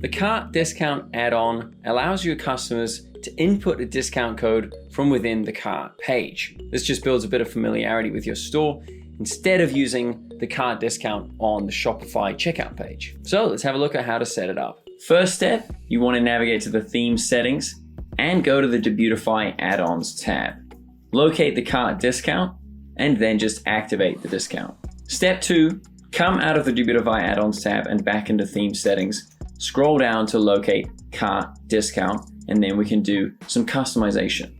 The cart discount add-on allows your customers to input a discount code from within the cart page. This just builds a bit of familiarity with your store instead of using the cart discount on the Shopify checkout page. So let's have a look at how to set it up. First step, you want to navigate to the theme settings and go to the Debutify Add-ons tab. Locate the cart discount and then just activate the discount. Step 2, come out of the Debutify Add-ons tab and back into theme settings. Scroll down to locate cart discount, and then we can do some customization.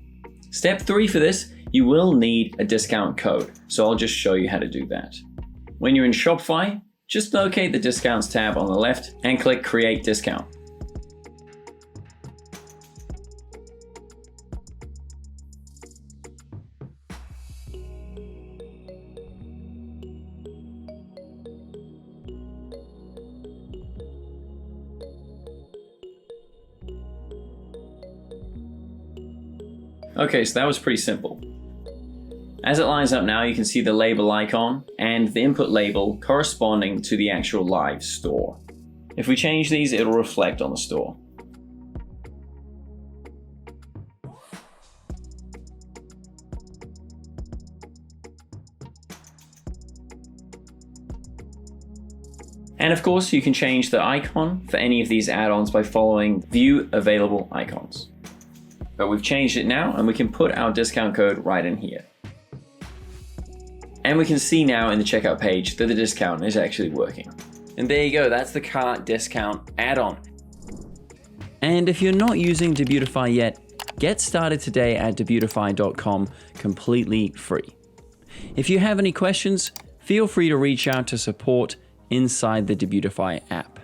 Step 3 for this, you will need a discount code. So I'll just show you how to do that. When you're in Shopify, just locate the discounts tab on the left and click create discount. Okay, so that was pretty simple. As it lines up now, you can see the label icon and the input label corresponding to the actual live store. If we change these, it'll reflect on the store. And of course, you can change the icon for any of these add-ons by following View Available Icons. But we've changed it now, and we can put our discount code right in here. And we can see now in the checkout page that the discount is actually working. And there you go, that's the cart discount add-on. And if you're not using Debutify yet, get started today at debutify.com completely free. If you have any questions, feel free to reach out to support inside the Debutify app.